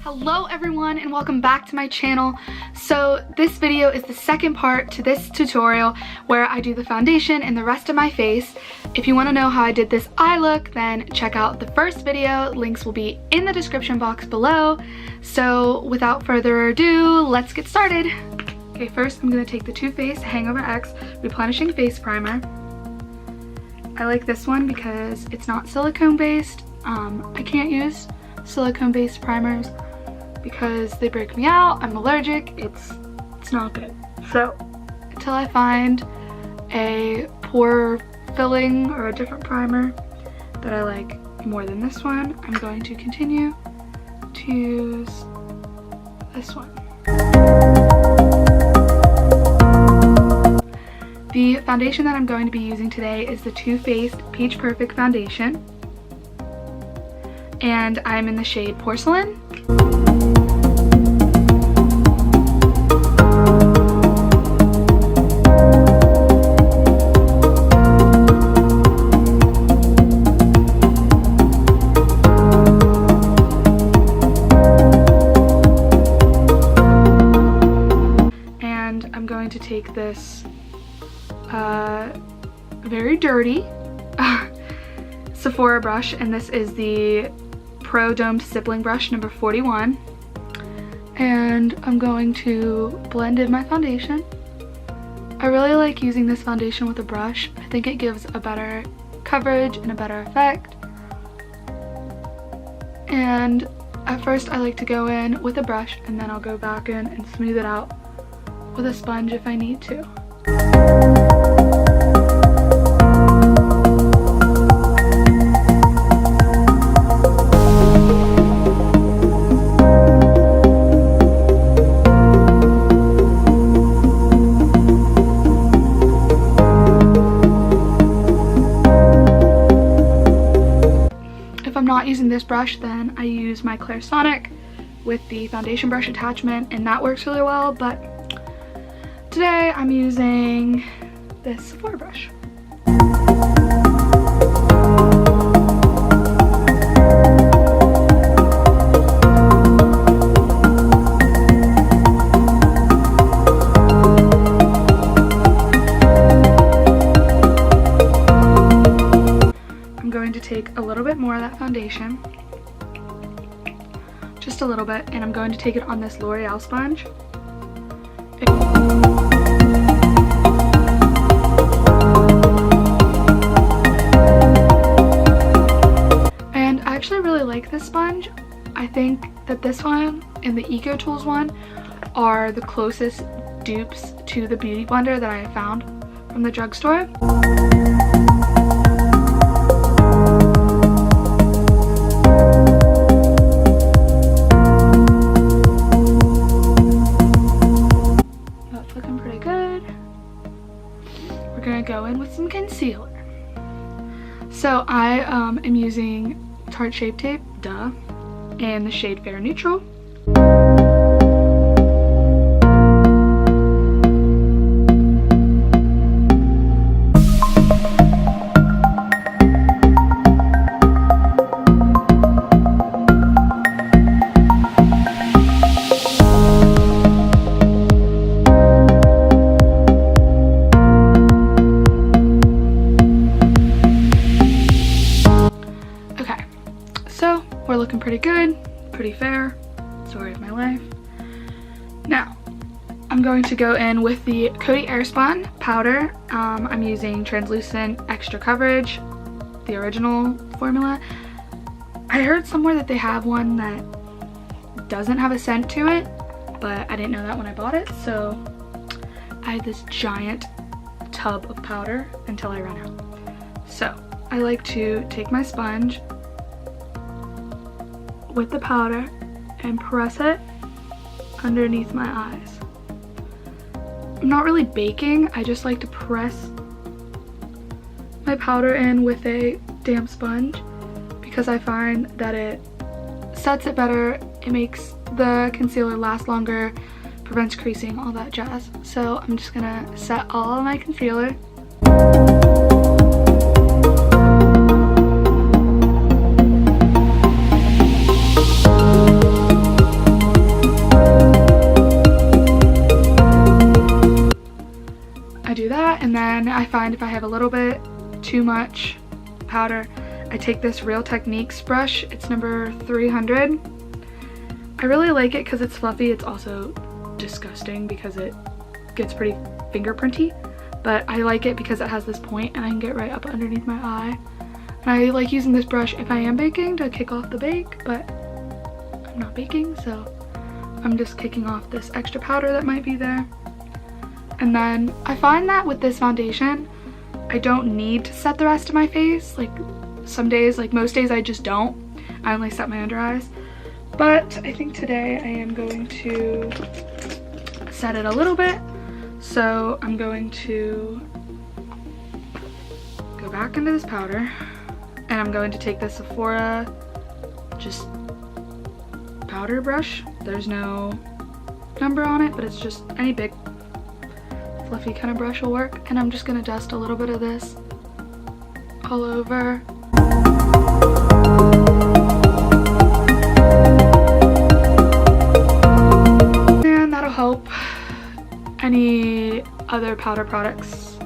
Hello everyone and welcome back to my channel. So this video is the second part to this tutorial where I do the foundation and the rest of my face. If you want to know how I did this eye look, then check out the first video. Links will be in the description box below. So without further ado, let's get started. Okay, first I'm going to take the Too Faced Hangover X Replenishing Face Primer. I like this one because it's not silicone based. I can't use silicone based primers because they break me out. I'm allergic. It's not good. So until I find a pore filling or a different primer that I like more than this one, I'm going to continue to use this one. The foundation that I'm going to be using today is the Too Faced Peach Perfect Foundation, and I'm in the shade Porcelain. And I'm going to take this very dirty Sephora brush, and this is the Pro Domed Stippling Brush number 41, and I'm going to blend in my foundation. I really like using this foundation with a brush. I think it gives a better coverage and a better effect. And at first I like to go in with a brush and then I'll go back in and smooth it out with a sponge if I need to. If I'm not using this brush, then I use my Clairsonic with the foundation brush attachment, and that works really well, but today I'm using this Sephora brush. Take a little bit more of that foundation, just a little bit, and I'm going to take it on this L'Oreal sponge. And I actually really like this sponge. I think that this one and the Eco Tools one are the closest dupes to the Beauty Blender that I found from the drugstore. Go in with some concealer. So I am using Tarte Shape Tape, duh, and the shade Fair Neutral. We're looking pretty good, pretty fair, story of my life. Now, I'm going to go in with the Coty Airspun powder. I'm using translucent extra coverage, the original formula. I heard somewhere that they have one that doesn't have a scent to it, but I didn't know that when I bought it, so I had this giant tub of powder until I ran out. So I like to take my sponge with the powder and press it underneath my eyes. I'm not really baking, I just like to press my powder in with a damp sponge because I find that it sets it better, it makes the concealer last longer, prevents creasing, all that jazz. So I'm just gonna set all of my concealer. find if I have a little bit too much powder, I take this Real Techniques brush. It's number 300. I really like it because it's fluffy. It's also disgusting because it gets pretty fingerprinty, but I like it because it has this point and I can get right up underneath my eye. And I like using this brush if I am baking to kick off the bake, but I'm not baking, so I'm just kicking off this extra powder that might be there. And then I find that with this foundation, I don't need to set the rest of my face. Like some days, like most days, I just don't. I only set my under eyes. But I think today I am going to set it a little bit. So I'm going to go back into this powder and I'm going to take the Sephora just powder brush. There's no number on it, but it's just any big fluffy kind of brush will work. And I'm just gonna dust a little bit of this all over. And that'll help any other powder products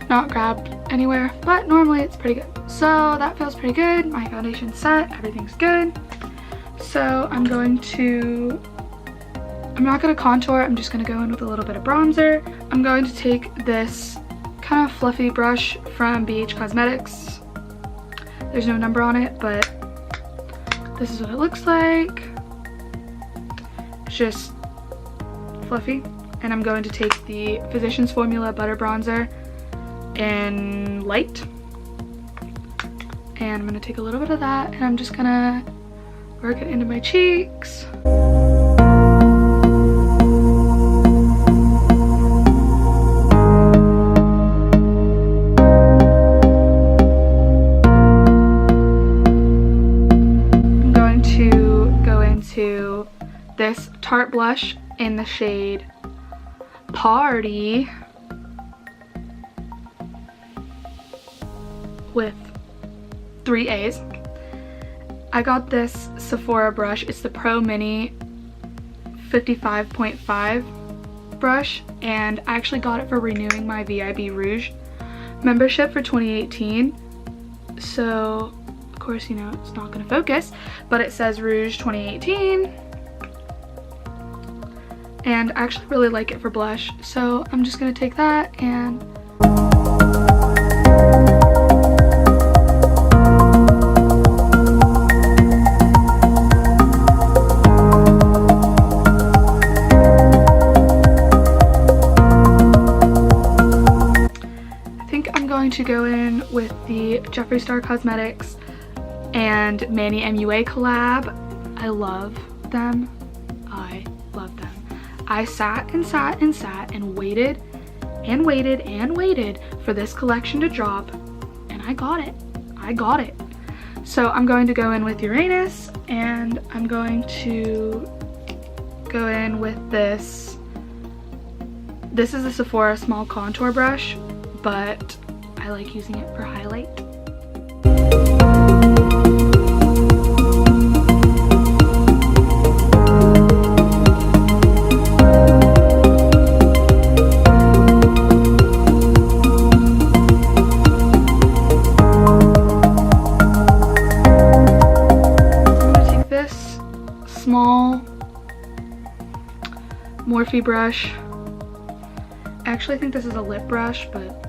not grabbed anywhere, but normally it's pretty good. So that feels pretty good. My foundation's set, everything's good. So I'm not gonna contour, I'm just gonna go in with a little bit of bronzer. I'm going to take this kind of fluffy brush from BH Cosmetics. There's no number on it, but this is what it looks like. It's just fluffy. And I'm going to take the Physicians Formula Butter Bronzer in light. And I'm gonna take a little bit of that and I'm just gonna work it into my cheeks. I'm going to go into this Tarte Blush in the shade Paaarty with 3 A's. I got this Sephora brush. It's the Pro Mini 55.5 brush, and I actually got it for renewing my VIB Rouge membership for 2018. So, of course, you know, it's not going to focus, but it says Rouge 2018. And I actually really like it for blush, so I'm just going to take that and to go in with the Jeffree Star Cosmetics and Manny MUA collab. I love them. I love them. I sat and sat and sat and waited and waited and waited for this collection to drop, and I got it. I got it. So I'm going to go in with Uranus, and I'm going to go in with this. This is a Sephora small contour brush, but I like using it for highlight. I'm gonna take this small Morphe brush. I actually think this is a lip brush, but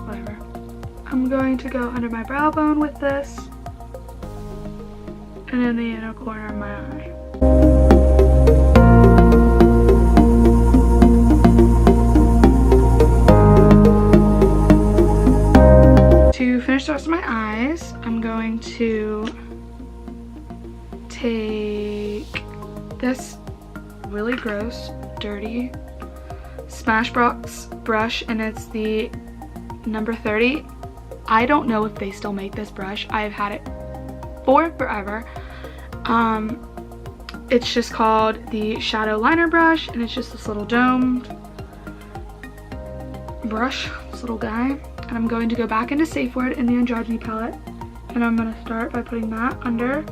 whatever. I'm going to go under my brow bone with this and in the inner corner of my eye. To finish the rest of my eyes, I'm going to take this really gross, dirty Smashbox brush, and it's the number 30. I don't know if they still make this brush. I've had it for forever. It's just called the Shadow Liner Brush, and it's just this little domed brush, this little guy. And I'm going to go back into Safe Word in the Androgyny palette, and I'm going to start by putting that under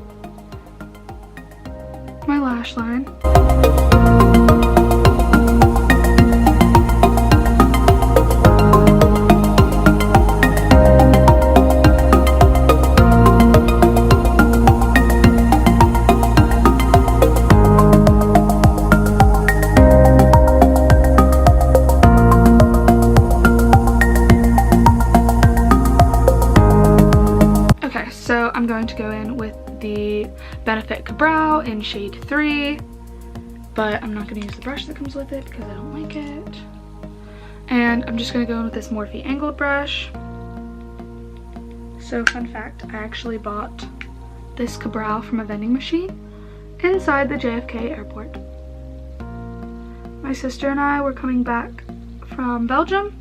my lash line. thick brow in shade 3, but I'm not going to use the brush that comes with it because I don't like it. And I'm just going to go in with this Morphe angled brush. So fun fact, I actually bought this brow from a vending machine inside the JFK airport. My sister and I were coming back from Belgium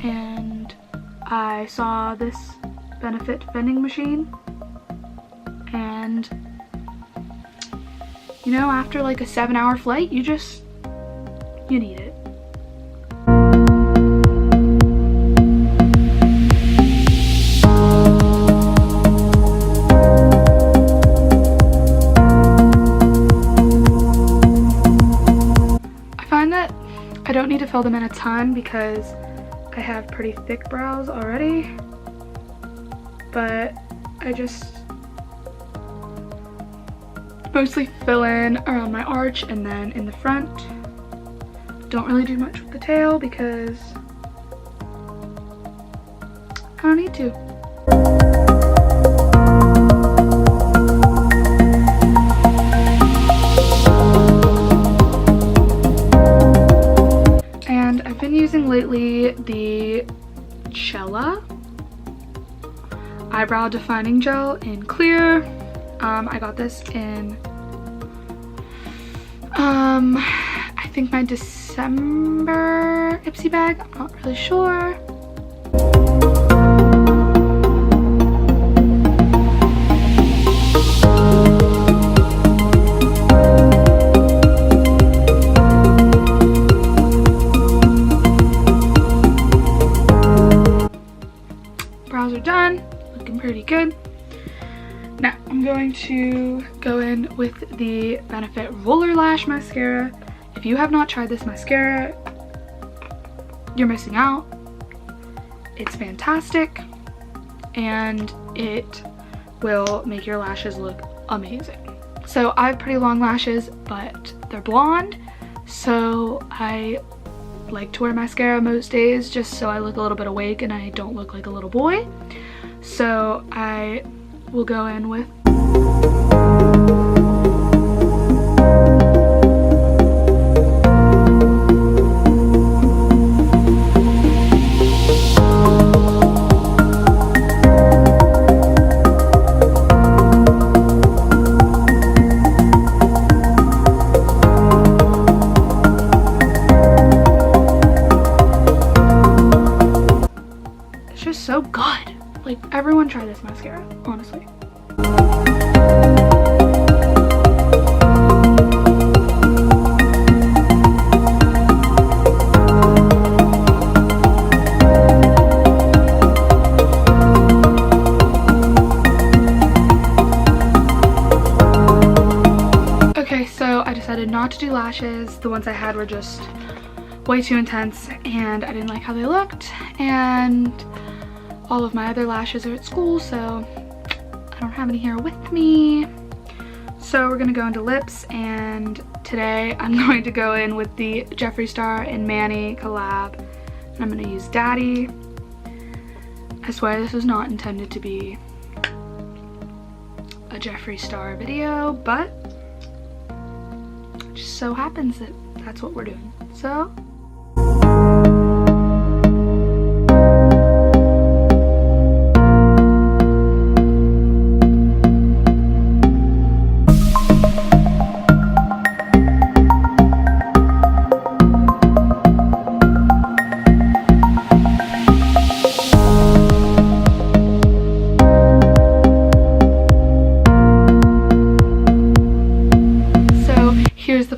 and I saw this Benefit vending machine, and you know, after like a 7-hour flight, you need it. I find that I don't need to fill them in a ton because I have pretty thick brows already, but I just mostly fill in around my arch and then in the front. Don't really do much with the tail because I don't need to. And I've been using lately the Cella eyebrow defining gel in clear. I got this in I think my December Ipsy bag. I'm not really sure. Brows are done, looking pretty good. Now I'm going to go in with the Benefit Roller Lash Mascara. If you have not tried this mascara, you're missing out. It's fantastic and it will make your lashes look amazing. So I have pretty long lashes, but they're blonde, so I like to wear mascara most days just so I look a little bit awake and I don't look like a little boy. So I will go in with so good. Like, everyone try this mascara, honestly. Okay, so I decided not to do lashes. The ones I had were just way too intense and I didn't like how they looked, and all of my other lashes are at school, so I don't have any here with me. So we're gonna go into lips, and today I'm going to go in with the Jeffree Star and Manny collab. And I'm gonna use Daddy. I swear this was not intended to be a Jeffree Star video, but it just so happens that that's what we're doing. So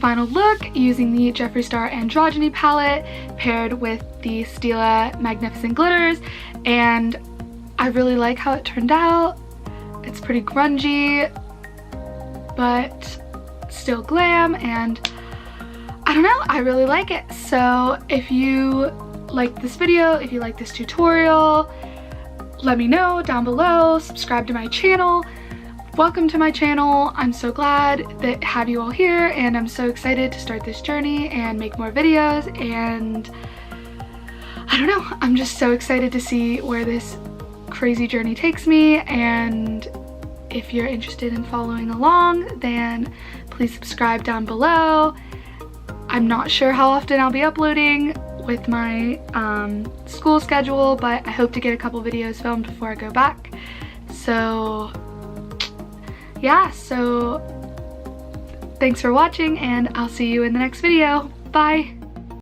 final look using the Jeffree Star Androgyny palette paired with the Stila Magnificent Glitters, and I really like how it turned out. It's pretty grungy but still glam, and I don't know, I really like it. So if you like this video, if you like this tutorial, let me know down below. Subscribe to my channel. Welcome to my channel. I'm so glad that have you all here, and I'm so excited to start this journey and make more videos, and I don't know, I'm just so excited to see where this crazy journey takes me, and if you're interested in following along, then please subscribe down below. I'm not sure how often I'll be uploading with my school schedule, but I hope to get a couple videos filmed before I go back. So yeah, so thanks for watching, and I'll see you in the next video. Bye!